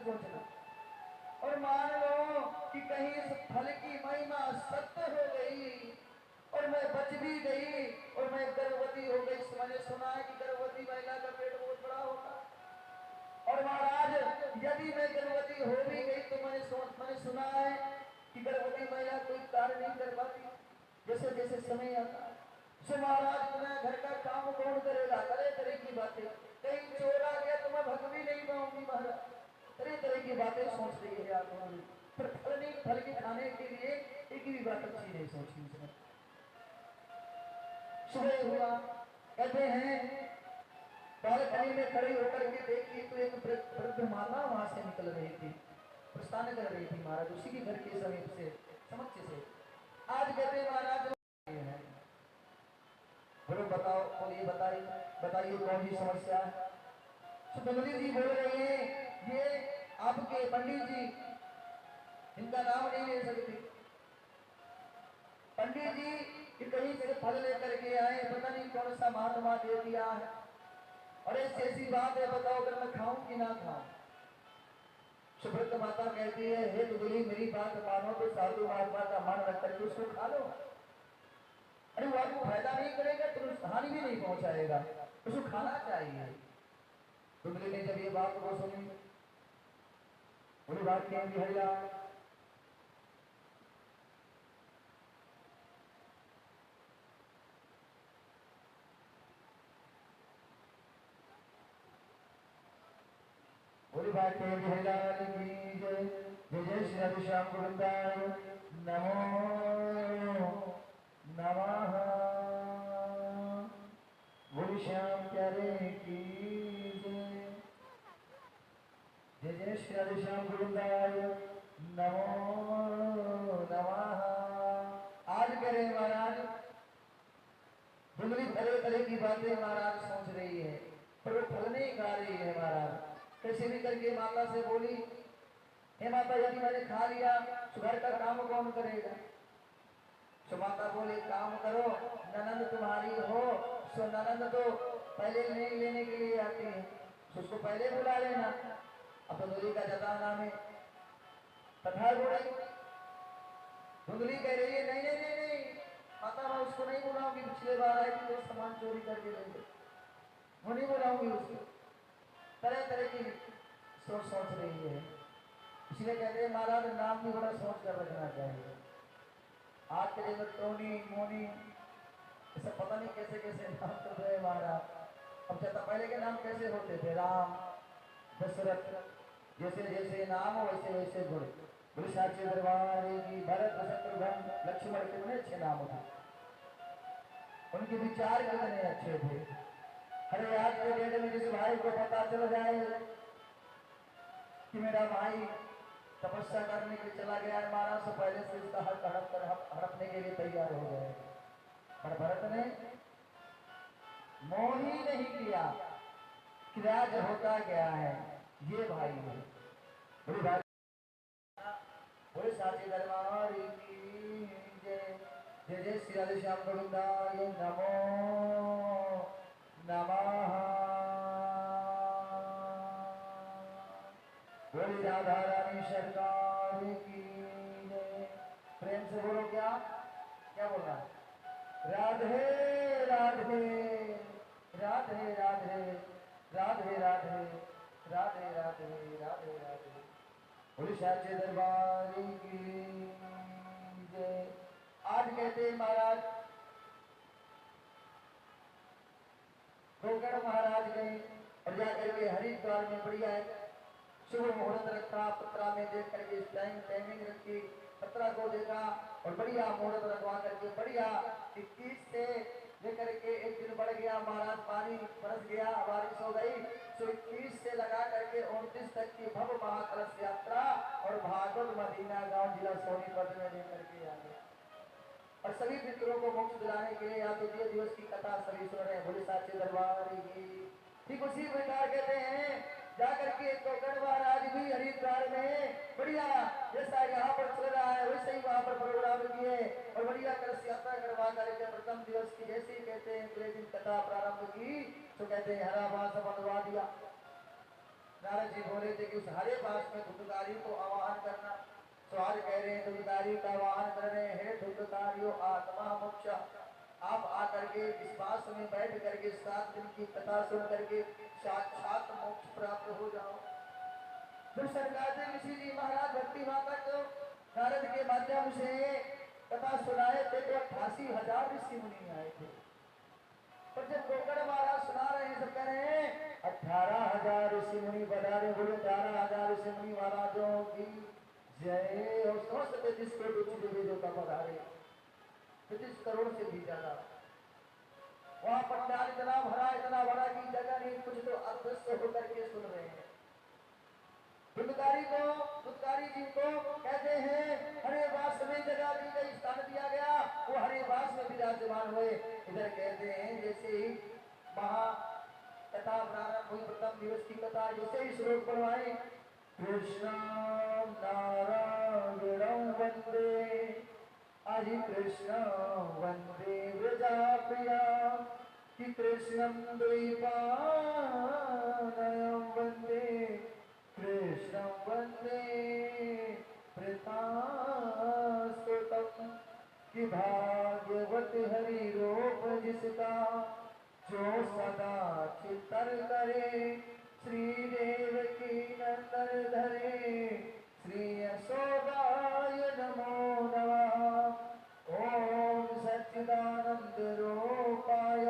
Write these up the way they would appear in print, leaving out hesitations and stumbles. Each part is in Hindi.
सोचना। और मान लो कि कहीं इस फल की महिमा सत्य हो गई और मैं बच भी गई और मैं गर्भवती हो गई। मैंने सुना है कि गर्भवती महिला का पेट बहुत बड़ा होता है। और महाराज यदि मैं गर्भवती हो भी गई तो मैंने सुना है कि गर्भवती महिला कोई कार्य नहीं कर पाती जैसे जैसे समय आता है। सो महाराज तुम्हें घर का काम कौन करेगा? तरह तरह की बातें, कहीं चोर आ गया तो मैं भग भी नहीं पाऊंगी महाराज। तरह तरह की बातें सोच रही है आत्मा में, पर फल नहीं, फल के खाने के लिए एक भी बात अच्छी नहीं सोची उसने। सुबह हुआ, कहते हैं बालकनी में खड़ी होकर के देखी तो एक वृद्ध माता वहां से निकल रही थी, प्रस्थान कर रही थी महाराज उसी के घर के समीप से, समक्ष से। आज कहते महाराज बोलो बताओ, बोलिए बताइए कौन सी समस्या है? सुंदरी जी बोल रहे हैं ये आपके पंडित जी, इनका नाम नहीं ले सकती, पंडित जी कि कहीं से फल लेकर के आए, पता नहीं कौन सा महात्मा दे दिया है। और ऐसी बात है, बताओ अगर मैं खाऊं कि ना खाऊं? सुभद्रा माता कहती है हे दुबली मेरी बात मानो तो साधु महात्मा का मान रख करके उसको खा लो। अरे वो आपको फायदा नहीं करेगा तो हानि भी नहीं पहुंचाएगा, उसको खाना चाहिए। दुबली ने जब ये बात को सुनी, बोली बात क्या भैया? बोली बात क्या भैया की जय जय जय श्री राधे श्याम गोविंदाय नमो नमः। बोली श्याम प्यारे की जय जय श्री राधे श्याम गोविंदाय नमो नमः। आज करे महाराज दुबली तरह तरह की बातें महाराज सोच रही है, पर वो फल नहीं खा रही है महाराज। कैसे भी करके माता से बोली हे माता यदि मैंने खा लिया तो घर का काम कौन करेगा? तो माता बोले काम करो, ननंद तुम्हारी हो सो ननंद तो पहले नहीं लेने के लिए आती है, तो उसको पहले बुला लेना। अब तो धुंधली का जताना में तथा धुंधली कह रही है नहीं नहीं नहीं नहीं माता मैं उसको नहीं बुलाऊंगी, पिछले बार आई थी तो सामान चोरी करके ले गई, वो नहीं बुलाऊंगी उसको। तरह तरह की सोच रही है, इसलिए कहते हैं महाराज नाम भी बड़ा सोच कर रखना चाहिए। आज के लिए टोनी मोनी ऐसा पता नहीं कैसे कैसे नाम कर रहे महाराज। अब चाहता पहले के नाम कैसे होते थे, राम दशरथ, जैसे जैसे नाम हो वैसे वैसे गुण। बोले साचे दरबार की भरत शत्रुघ्न लक्ष्मण कितने अच्छे नाम होते, उनके विचार कितने अच्छे थे। अरे आज के डेट में जिस भाई को पता चल जाए कि मेरा भाई तपस्या करने के चला गया है महाराज, से पहले से उसका हड़पने के लिए तैयार हो गए। पर भरत ने मोह ही नहीं किया, किराज होता गया है ये भाई है। बोले भाई बोले साचे दरबार की जय जय जय श्री राधे श्याम गोविंदाय नमो नमः। बोली राधा रानी सरकार की जय। प्रेम से बोलो क्या क्या बोलना है? राधे राधे राधे राधे राधे राधे राधे राधे राधे राधे। बोली साचे दरबार की जय। आज कहते महाराज गोकर्ण महाराज गए और जाकर के हरिद्वार में बढ़िया है शुभ मुहूर्त रखा, पत्रा में देख करके टाइमिंग रखी, पत्रा को देखा और बढ़िया मुहूर्त रखवा करके बढ़िया 21 से लेकर के एक दिन बढ़ गया महाराज, पानी बरस गया, बारिश हो गई, तो 21 से लगा करके 29 तक की भव्य महाकलश यात्रा और भागवत मदीना गांव जिला सोनीपत में लेकर के आ गए। और सभी मित्रों को मोक्ष दिलाने के लिए आज द्वितीय दिवस की कथा सभी सुन रहे हैं। बोले साचे दरबार की। ठीक उसी प्रकार कहते हैं जाकर के गोकर्ण महाराज भी हरिद्वार में बढ़िया जैसा यहाँ पर चल रहा है वैसे ही वहाँ पर प्रोग्राम किए और बढ़िया कलश यात्रा करवा करके प्रथम दिवस की जैसे ही कहते हैं अगले दिन कथा प्रारंभ की तो कहते हैं हरा भाषा बनवा दिया। नारद जी बोले थे कि उस हरे बास में धुंधकारी को आवाहन करना। तो आज कह रहे हैं धुंधकारी का आवाहन कर रहे हैं, धुंधकारियों आत्मा मोक्ष, आप आकर के इस बास में बैठ करके 7 दिन की कथा सुन करके साक्षात मोक्ष प्राप्त हो जाओ। फिर सरकार ने ऋषि जी महाराज भक्ति माता को नारद के माध्यम से कथा सुनाए थे तो 88,000 ऋषि मुनि आए थे। पर जब गोकर्ण महाराज सुना रहे हैं सब कह रहे हैं 18,000 ऋषि मुनि बता रहे, बोले 18,000 ऋषि मुनि महाराजों की जय। और समस्त 33 करोड़ देवता पधारे, 33 करोड़ से भी ज्यादा। वहां पंडाल इतना भरा, इतना बड़ा कि जगह नहीं, कुछ तो अदृश्य होकर के सुन रहे हैं। धुंधकारी जी को कहते हैं हरे बास में जगह दी गई, स्थान दिया गया, वो हरे बास में विराजमान हुए। इधर कहते हैं जैसे ही महा कथा प्रारंभ हुई, प्रथम दिवस की कथा, जैसे ही श्लोक पढ़वाए, कृष्ण नारायणं वंदे, हरि कृष्ण वंदे व्रजाप्रिया, कि कृष्णं द्वैपायनं वंदे, कृष्णं वंदे प्रीतास्तुतं, कि भाग्यवत हरि रूप जिसका, जो सदा चित्तर करे, श्री देवकी नंदन धरे, श्री यशोदाय नमो नमः। ओम सच्चिदानंद रूपाय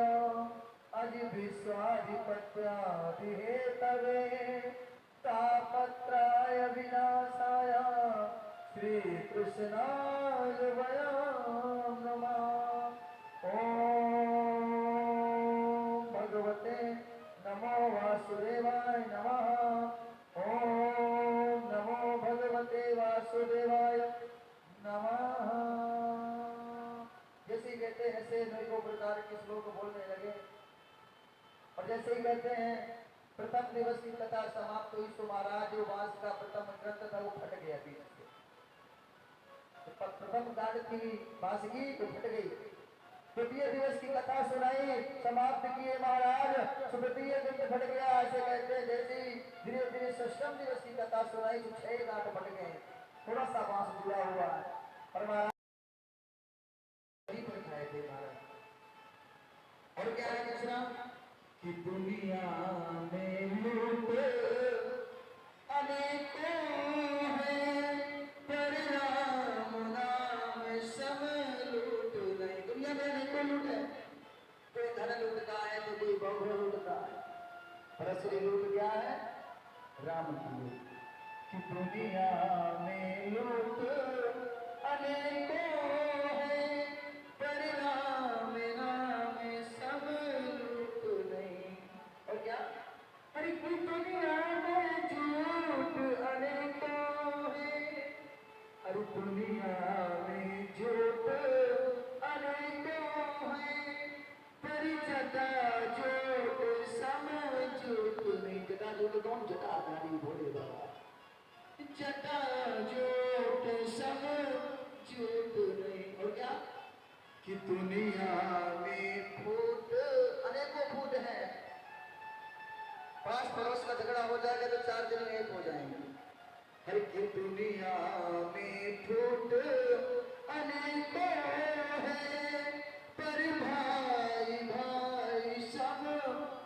अजि विश्वाधिपत्याधि हेतवे, तापत्राय विनाशाय श्री कृष्णाय वयं नमः। ओम भगवते नमो वासुदेवाय नमः। ओम नमो भगवते वासुदेवाय नमः। जैसे ही कहते हैं ऐसे अनेकों प्रकार के श्लोक बोलने लगे। और जैसे ही कहते हैं प्रथम दिवस की कथा समाप्त हुई तो महाराज जो वास का प्रथम ग्रंथ था वो फट गया बीच से। प्रथम गांड थी बांसुरी तो फट गई। द्वितीय दिवस की कथा सुनाई, समाप्त किए महाराज, तृतीय ग्रंथ फट गया। ऐसे कहते हैं जैसे धीरे धीरे षष्ठम दिवस की कथा सुनाई तो 6 गांठ फट गए, थोड़ा सा बांस जुड़ा हुआ है। और महाराज खाए थे महाराज। और क्या है दूसरा कि दुनिया में लूट अनेकों हैं, पर राम नाम सब लूट नहीं। दुनिया में अनेकों लूट है, कोई धन लूटता है तो कोई बहु लूटता है, पर असली लूट क्या है? राम की लूट। कि दुनिया में लूट अनेकों हैं, पर राम नाम सब लूट नहीं। और क्या? अरे कि दुनिया में झूठ अनेकों हैं, अरे दुनिया में झूठ अनेकों हैं, पर जटा जोट सब झूठ नहीं। जटा जोट कौन? जटाधारी भोले बाबा। जटा जोट सब झूठ नहीं। और क्या? कि दुनिया में फूट अनेकों फूट हैं। 5 पड़ोस का झगड़ा हो जाएगा तो 4 दिन में एक हो जाएंगे। हर की दुनिया में फूट अनेकों हैं, पर भाई भाई सब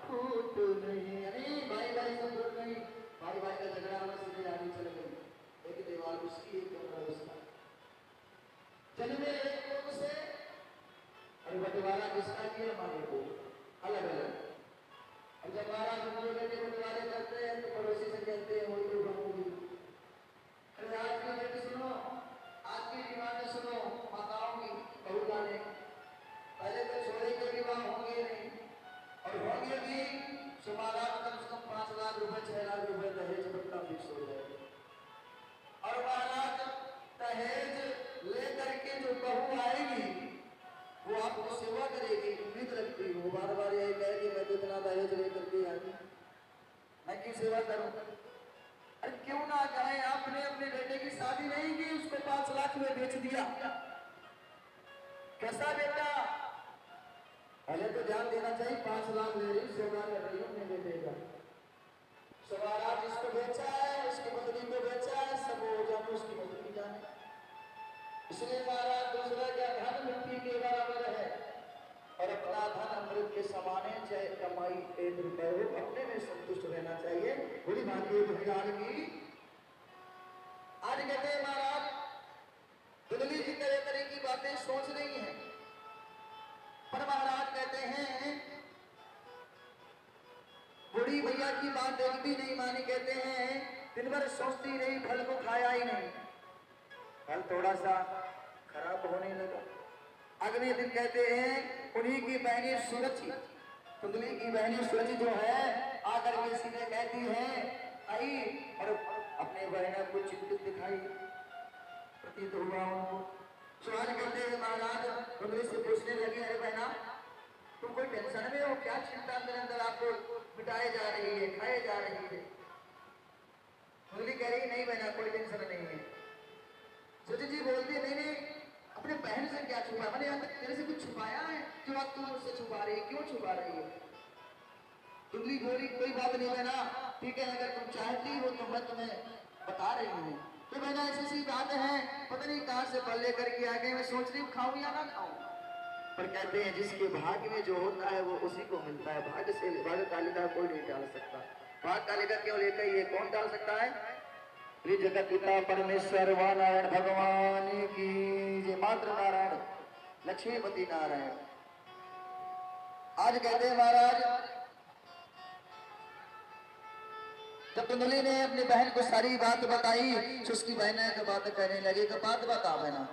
फूट नहीं। अरे भाई भाई सब फूट नहीं। भाई भाई का झगड़ा होना सीधे आगे चल गई, एक दीवार उसकी एक कमरा उसका। चलिए एक लोग से अरे बंटवारा किसका किया? माने को अलग अलग। अब जब महाराज जो बेटे बंटवारे करते हैं तो पड़ोसी से कहते हैं वही तो बनूंगी। अरे आज की बेटी सुनो, आज की डिमांड सुनो, माताओं की बहू लाने। पहले तो छोरे के विवाह होंगे नहीं, और होंगे भी तो महाराज कम से कम 5 लाख रुपए 6 लाख रुपए दहेज बट्टा फिक्स हो जाएगा। और महाराज दहेज लेकर के जो बहू आएगी वो आपको सेवा करेगी, उम्मीद रखती है। वो बार बार यही कहेगी मैं तो इतना दहेज लेकर के आई, मैं क्यों सेवा करूं? अरे क्यों ना कहें, आपने अपने बेटे की शादी नहीं की, उसको 5 लाख में बेच दिया। कैसा बेटा? पहले तो ध्यान देना चाहिए, 5 लाख ले रही, सेवा कर रही हूं मेरे बेटे का। सो महाराज जिसको बेचा है, उसकी पत्नी को बेचा है, सब वो जाने, उसकी पत्नी जाने। इसलिए महाराज दूसरा क्या धन मिट्टी के बराबर है और अपना धन अमृत के समान है, चाहे कमाई 1 रुपए हो, अपने में संतुष्ट रहना चाहिए। बड़ी भाग्य भगवान की। आज कहते हैं महाराज दुदली जी तरह तरह की बातें सोच रही हैं, पर महाराज कहते हैं बूढ़ी भैया की बात एक भी नहीं मानी। कहते हैं दिन भर सोचती रही, फल को खाया ही नहीं, फल थोड़ा सा खराब होने लगा। अगले दिन कहते हैं उन्हीं की बहनी सूरज, कुंडली की बहनी सूरज जो है आकर के सीधे कहती है आई और अपने बहना को चिंतित दिखाई प्रतीत हुआ उनको। सुहाज कहते हैं महाराज कुंडली से पूछने लगी, अरे बहना तुम कोई टेंशन में हो क्या? चिंता अंदर अंदर आपको मिटाए जा रही है, खाए जा रही है। कुंडली कह रही नहीं बहना कोई टेंशन नहीं है। सूरज जी बोलती नहीं नहीं अपने बहन से क्या छुपा, मैंने यहाँ तक तेरे से कुछ छुपाया है जो अब तू मुझसे छुपा रही है, क्यों छुपा रही है? कुंडली बोली कोई बात नहीं बहना, ठीक है अगर तुम चाहती हो तो मैं तुम्हें बता रही हूँ। तो बहना ऐसी सी बात है, पता नहीं कहाँ से पल लेकर के आ गए, मैं सोच रही हूँ खाऊं या ना खाऊं। पर कहते हैं जिसके भाग्य में जो होता है वो उसी को मिलता है, भाग्य से भाग्य तालिका कोई नहीं डाल सकता। भाग्य तालिका केवल एक ही है, कौन डाल सकता है? जगत पिता परमेश्वर व नारायण भगवान की जय। मात्र नारायण लक्ष्मीपति नारायण। आज कहते हैं महाराज जब कुंडली ने अपनी बहन को सारी बात बताई तो उसकी बहन बात कहने लगी कि बात बता बहना